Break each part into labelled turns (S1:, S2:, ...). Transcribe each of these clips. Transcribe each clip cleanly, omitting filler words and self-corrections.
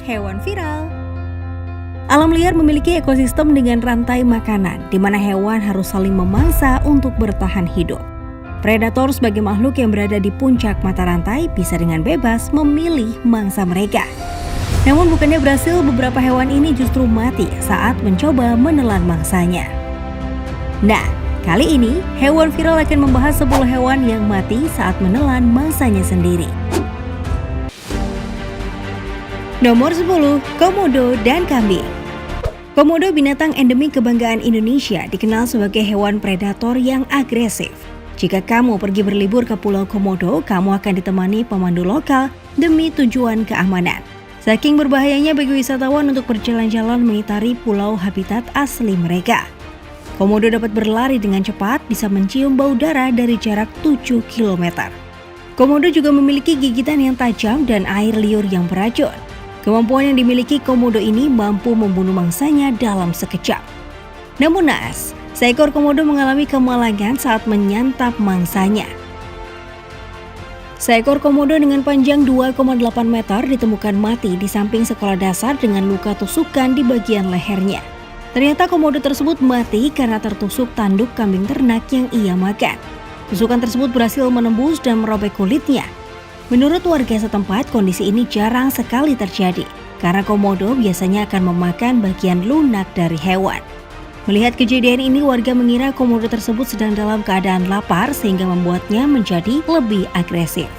S1: hewan viral. Alam liar memiliki ekosistem dengan rantai makanan, di mana hewan harus saling memangsa untuk bertahan hidup. Predator sebagai makhluk yang berada di puncak mata rantai bisa dengan bebas memilih mangsa mereka. Namun bukannya berhasil, beberapa hewan ini justru mati saat mencoba menelan mangsanya. Nah, kali ini hewan viral akan membahas 10 hewan yang mati saat menelan mangsanya sendiri. Nomor 10, komodo dan kambing. Komodo, binatang endemik kebanggaan Indonesia, dikenal sebagai hewan predator yang agresif. Jika kamu pergi berlibur ke Pulau Komodo, kamu akan ditemani pemandu lokal demi tujuan keamanan. Saking berbahayanya bagi wisatawan untuk berjalan-jalan mengitari pulau habitat asli mereka. Komodo dapat berlari dengan cepat, bisa mencium bau darah dari jarak 7 km. Komodo juga memiliki gigitan yang tajam dan air liur yang beracun. Kemampuan yang dimiliki komodo ini mampu membunuh mangsanya dalam sekejap. Namun naas, seekor komodo mengalami kemalangan saat menyantap mangsanya. Seekor komodo dengan panjang 2,8 meter ditemukan mati di samping sekolah dasar dengan luka tusukan di bagian lehernya. Ternyata komodo tersebut mati karena tertusuk tanduk kambing ternak yang ia makan. Tusukan tersebut berhasil menembus dan merobek kulitnya. Menurut warga setempat, kondisi ini jarang sekali terjadi karena komodo biasanya akan memakan bagian lunak dari hewan. Melihat kejadian ini, warga mengira komodo tersebut sedang dalam keadaan lapar sehingga membuatnya menjadi lebih agresif.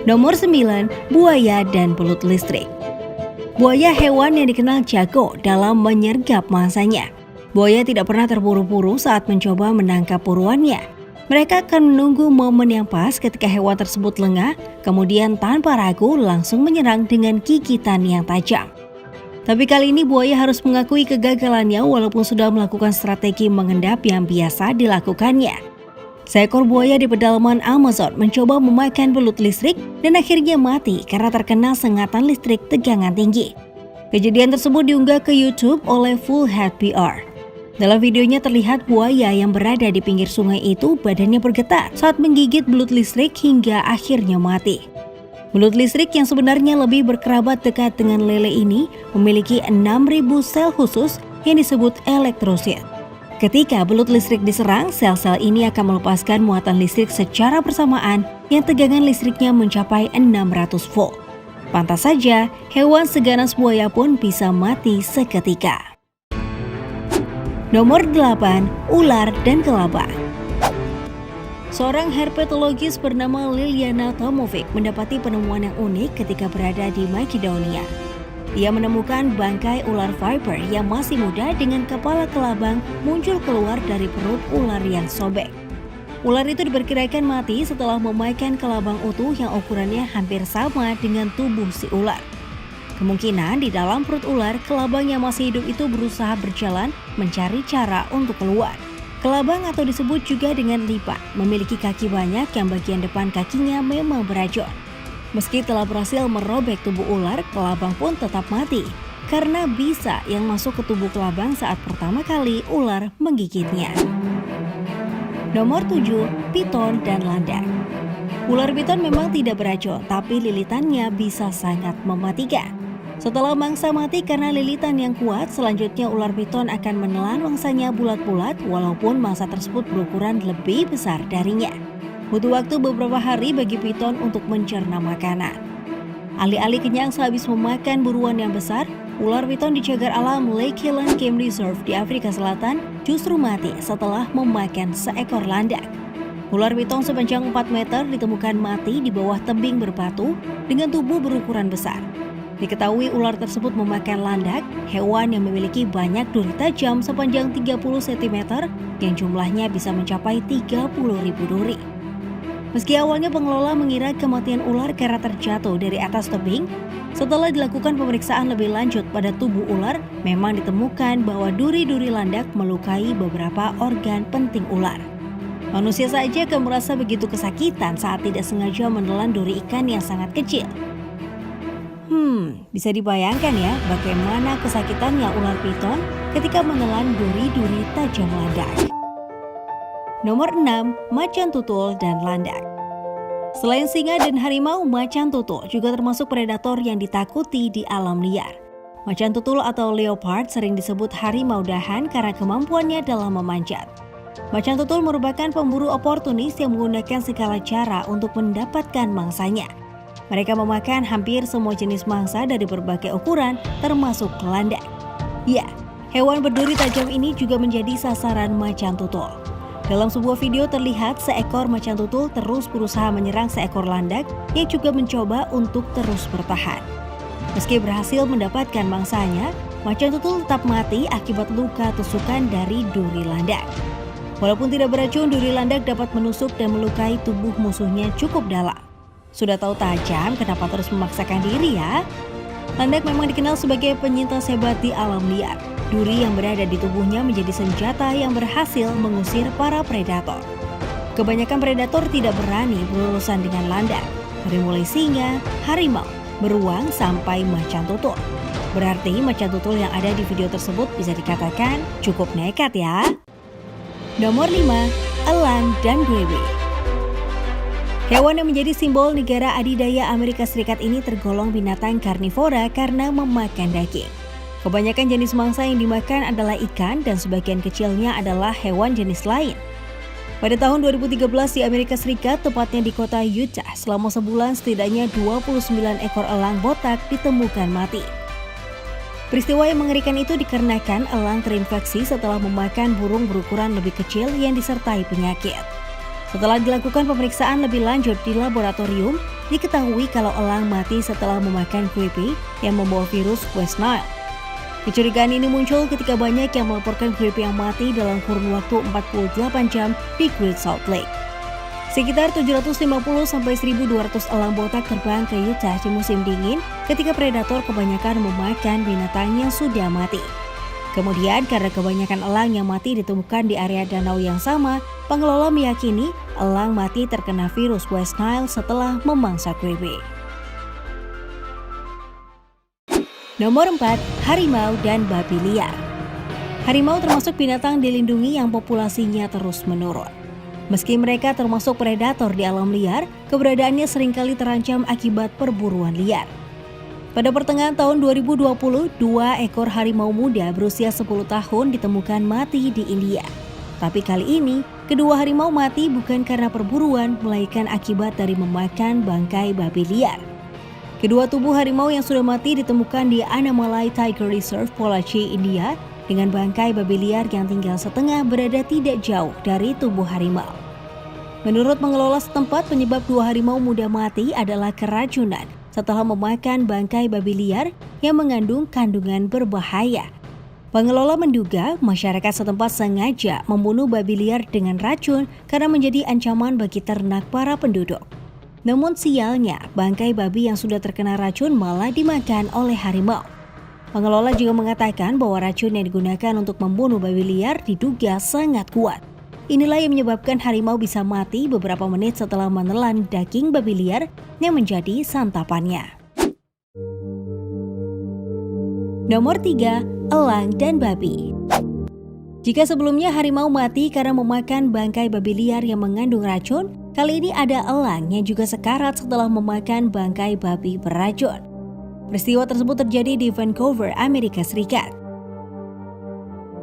S1: Nomor 9, buaya dan belut listrik. Buaya hewan yang dikenal jago dalam menyergap mangsanya. Buaya tidak pernah terburu-buru saat mencoba menangkap buruannya. Mereka akan menunggu momen yang pas ketika hewan tersebut lengah, kemudian tanpa ragu langsung menyerang dengan gigitan yang tajam. Tapi kali ini buaya harus mengakui kegagalannya walaupun sudah melakukan strategi mengendap yang biasa dilakukannya. Seekor buaya di pedalaman Amazon mencoba memakan belut listrik dan akhirnya mati karena terkena sengatan listrik tegangan tinggi. Kejadian tersebut diunggah ke YouTube oleh Full Head PR. Dalam videonya terlihat buaya yang berada di pinggir sungai itu badannya bergetar saat menggigit belut listrik hingga akhirnya mati. Belut listrik yang sebenarnya lebih berkerabat dekat dengan lele ini memiliki 6.000 sel khusus yang disebut elektrosit. Ketika belut listrik diserang, sel-sel ini akan melepaskan muatan listrik secara bersamaan yang tegangan listriknya mencapai 600 volt. Pantas saja, hewan seganas buaya pun bisa mati seketika. Nomor 8, ular dan kelabang. Seorang herpetologis bernama Liliana Tomovic mendapati penemuan yang unik ketika berada di Makedonia. Ia menemukan bangkai ular viper yang masih muda dengan kepala kelabang muncul keluar dari perut ular yang sobek. Ular itu diperkirakan mati setelah memakan kelabang utuh yang ukurannya hampir sama dengan tubuh si ular. Kemungkinan di dalam perut ular, kelabang yang masih hidup itu berusaha berjalan mencari cara untuk keluar. Kelabang atau disebut juga dengan lipat, memiliki kaki banyak yang bagian depan kakinya memang beracun. Meski telah berhasil merobek tubuh ular, kelabang pun tetap mati karena bisa yang masuk ke tubuh kelabang saat pertama kali ular menggigitnya. Nomor 7, piton dan landak. Ular piton memang tidak beracun, tapi lilitannya bisa sangat mematikan. Setelah mangsa mati karena lilitan yang kuat, selanjutnya ular piton akan menelan mangsanya bulat-bulat walaupun mangsa tersebut berukuran lebih besar darinya. Butuh waktu beberapa hari bagi piton untuk mencerna makanan. Alih-alih kenyang sehabis memakan buruan yang besar, ular piton di cagar alam Lake Highland Game Reserve di Afrika Selatan justru mati setelah memakan seekor landak. Ular piton sepanjang 4 meter ditemukan mati di bawah tebing berbatu dengan tubuh berukuran besar. Diketahui ular tersebut memakan landak, hewan yang memiliki banyak duri tajam sepanjang 30 cm yang jumlahnya bisa mencapai 30.000 duri. Meski awalnya pengelola mengira kematian ular karena terjatuh dari atas tebing, setelah dilakukan pemeriksaan lebih lanjut pada tubuh ular, memang ditemukan bahwa duri-duri landak melukai beberapa organ penting ular. Manusia saja akan merasa begitu kesakitan saat tidak sengaja menelan duri ikan yang sangat kecil. Bisa dibayangkan ya bagaimana kesakitannya ular piton ketika menelan duri-duri tajam landak. Nomor 6, macan tutul dan landak. Selain singa dan harimau, macan tutul juga termasuk predator yang ditakuti di alam liar. Macan tutul atau leopard sering disebut harimau dahan karena kemampuannya dalam memanjat. Macan tutul merupakan pemburu oportunis yang menggunakan segala cara untuk mendapatkan mangsanya. Mereka memakan hampir semua jenis mangsa dari berbagai ukuran, termasuk landak. Ya, hewan berduri tajam ini juga menjadi sasaran macan tutul. Dalam sebuah video terlihat seekor macan tutul terus berusaha menyerang seekor landak yang juga mencoba untuk terus bertahan. Meski berhasil mendapatkan mangsanya, macan tutul tetap mati akibat luka tusukan dari duri landak. Walaupun tidak beracun, duri landak dapat menusuk dan melukai tubuh musuhnya cukup dalam. Sudah tahu tajam, kenapa terus memaksakan diri ya? Landak memang dikenal sebagai penyintas hebat di alam liar. Duri yang berada di tubuhnya menjadi senjata yang berhasil mengusir para predator. Kebanyakan predator tidak berani berurusan dengan landak, dari mulai singa, harimau, beruang, sampai macan tutul. Berarti macan tutul yang ada di video tersebut bisa dikatakan cukup nekat ya. Nomor 5, elang dan grebe. Hewan yang menjadi simbol negara adidaya Amerika Serikat ini tergolong binatang karnivora karena memakan daging. Kebanyakan jenis mangsa yang dimakan adalah ikan dan sebagian kecilnya adalah hewan jenis lain. Pada tahun 2013 di Amerika Serikat, tepatnya di kota Utah, selama sebulan setidaknya 29 ekor elang botak ditemukan mati. Peristiwa yang mengerikan itu dikarenakan elang terinfeksi setelah memakan burung berukuran lebih kecil yang disertai penyakit. Setelah dilakukan pemeriksaan lebih lanjut di laboratorium, diketahui kalau elang mati setelah memakan grebe yang membawa virus West Nile. Kecurigaan ini muncul ketika banyak yang melaporkan grebe yang mati dalam kurun waktu 48 jam di Great Salt Lake. Sekitar 750-1.200 elang botak terbang ke Utah di musim dingin ketika predator kebanyakan memakan binatang yang sudah mati. Kemudian karena kebanyakan elang yang mati ditemukan di area danau yang sama, pengelola meyakini elang mati terkena virus West Nile setelah memangsa grebe. Nomor 4, harimau dan babi liar. Harimau termasuk binatang dilindungi yang populasinya terus menurun. Meski mereka termasuk predator di alam liar, keberadaannya seringkali terancam akibat perburuan liar. Pada pertengahan tahun 2020, 2 ekor harimau muda berusia 10 tahun ditemukan mati di India. Tapi kali ini, kedua harimau mati bukan karena perburuan, melainkan akibat dari memakan bangkai babi liar. Kedua tubuh harimau yang sudah mati ditemukan di Annamalai Tiger Reserve, Pollachi, India, dengan bangkai babi liar yang tinggal setengah berada tidak jauh dari tubuh harimau. Menurut pengelola setempat, penyebab 2 harimau muda mati adalah keracunan setelah memakan bangkai babi liar yang mengandung kandungan berbahaya. Pengelola menduga masyarakat setempat sengaja membunuh babi liar dengan racun karena menjadi ancaman bagi ternak para penduduk. Namun sialnya, bangkai babi yang sudah terkena racun malah dimakan oleh harimau. Pengelola juga mengatakan bahwa racun yang digunakan untuk membunuh babi liar diduga sangat kuat. Inilah yang menyebabkan harimau bisa mati beberapa menit setelah menelan daging babi liar yang menjadi santapannya. Nomor 3, elang dan babi. Jika sebelumnya harimau mati karena memakan bangkai babi liar yang mengandung racun, kali ini ada elang yang juga sekarat setelah memakan bangkai babi beracun. Peristiwa tersebut terjadi di Vancouver, Amerika Serikat.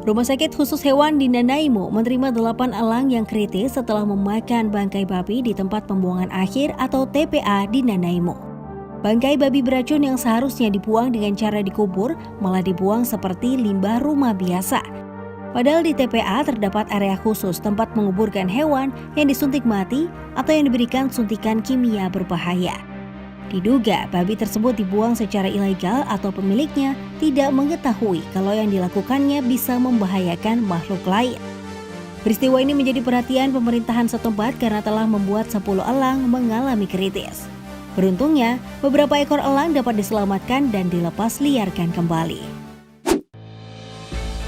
S1: Rumah sakit khusus hewan di Nanaimo menerima 8 elang yang kritis setelah memakan bangkai babi di tempat pembuangan akhir atau TPA di Nanaimo. Bangkai babi beracun yang seharusnya dibuang dengan cara dikubur malah dibuang seperti limbah rumah biasa. Padahal di TPA terdapat area khusus tempat menguburkan hewan yang disuntik mati atau yang diberikan suntikan kimia berbahaya. Diduga babi tersebut dibuang secara ilegal atau pemiliknya tidak mengetahui kalau yang dilakukannya bisa membahayakan makhluk lain. Peristiwa ini menjadi perhatian pemerintahan setempat karena telah membuat 10 elang mengalami kritis. Beruntungnya, beberapa ekor elang dapat diselamatkan dan dilepas liarkan kembali.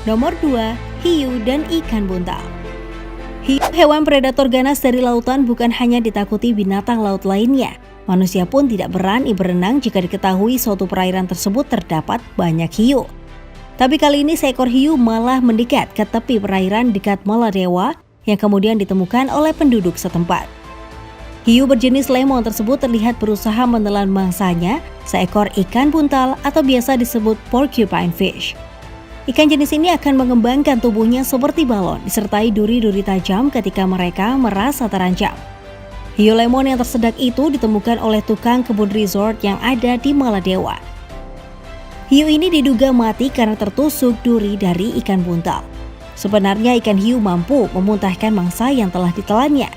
S1: Nomor 2, hiu dan ikan buntal. Hiu, hewan predator ganas dari lautan, bukan hanya ditakuti binatang laut lainnya. Manusia pun tidak berani berenang jika diketahui suatu perairan tersebut terdapat banyak hiu. Tapi kali ini seekor hiu malah mendekat ke tepi perairan dekat Maladewa yang kemudian ditemukan oleh penduduk setempat. Hiu berjenis lemon tersebut terlihat berusaha menelan mangsanya, seekor ikan buntal atau biasa disebut porcupine fish. Ikan jenis ini akan mengembangkan tubuhnya seperti balon, disertai duri-duri tajam ketika mereka merasa terancam. Hiu lemon yang tersedak itu ditemukan oleh tukang kebun resort yang ada di Maladewa. Hiu ini diduga mati karena tertusuk duri dari ikan buntal. Sebenarnya ikan hiu mampu memuntahkan mangsa yang telah ditelannya.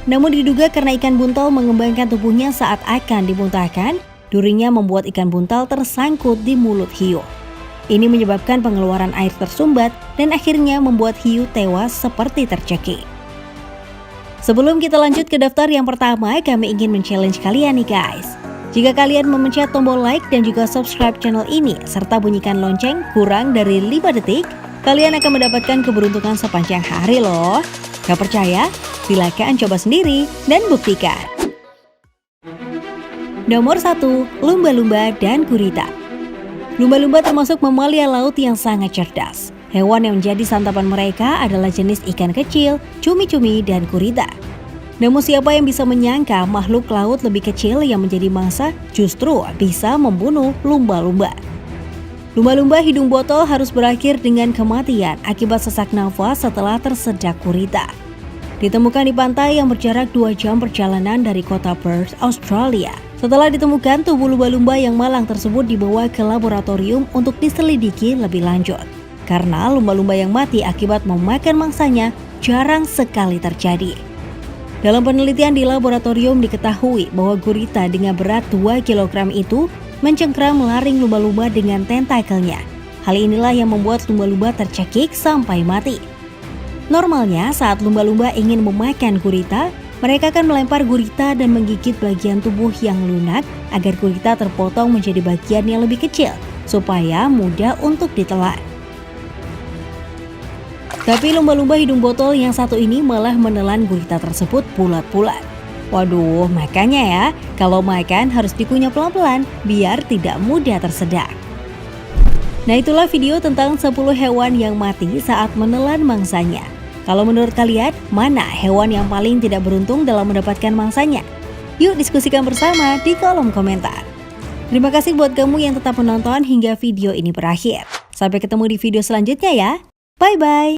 S1: Namun diduga karena ikan buntal mengembangkan tubuhnya saat akan dimuntahkan, durinya membuat ikan buntal tersangkut di mulut hiu. Ini menyebabkan pengeluaran air tersumbat dan akhirnya membuat hiu tewas seperti tercekik. Sebelum kita lanjut ke daftar yang pertama, kami ingin men-challenge kalian nih guys. Jika kalian memencet tombol like dan juga subscribe channel ini, serta bunyikan lonceng kurang dari 5 detik, kalian akan mendapatkan keberuntungan sepanjang hari loh. Gak percaya? Silakan coba sendiri dan buktikan. Nomor 1, lumba-lumba dan gurita. Lumba-lumba termasuk mamalia laut yang sangat cerdas. Hewan yang menjadi santapan mereka adalah jenis ikan kecil, cumi-cumi, dan gurita. Namun siapa yang bisa menyangka makhluk laut lebih kecil yang menjadi mangsa justru bisa membunuh lumba-lumba. Lumba-lumba hidung botol harus berakhir dengan kematian akibat sesak nafas setelah tersedak gurita. Ditemukan di pantai yang berjarak 2 jam perjalanan dari kota Perth, Australia. Setelah ditemukan, tubuh lumba-lumba yang malang tersebut dibawa ke laboratorium untuk diselidiki lebih lanjut. Karena lumba-lumba yang mati akibat memakan mangsanya jarang sekali terjadi. Dalam penelitian di laboratorium diketahui bahwa gurita dengan berat 2 kg itu mencengkram laring lumba-lumba dengan tentakelnya. Hal inilah yang membuat lumba-lumba tercekik sampai mati. Normalnya saat lumba-lumba ingin memakan gurita, mereka akan melempar gurita dan menggigit bagian tubuh yang lunak agar gurita terpotong menjadi bagian yang lebih kecil, supaya mudah untuk ditelan. Tapi lumba-lumba hidung botol yang satu ini malah menelan gurita tersebut bulat-bulat. Waduh, makanya ya, kalau makan harus dikunyah pelan-pelan biar tidak mudah tersedak. Nah, itulah video tentang 10 hewan yang mati saat menelan mangsanya. Kalau menurut kalian, mana hewan yang paling tidak beruntung dalam mendapatkan mangsanya? Yuk diskusikan bersama di kolom komentar. Terima kasih buat kamu yang tetap menonton hingga video ini berakhir. Sampai ketemu di video selanjutnya ya. Bye-bye.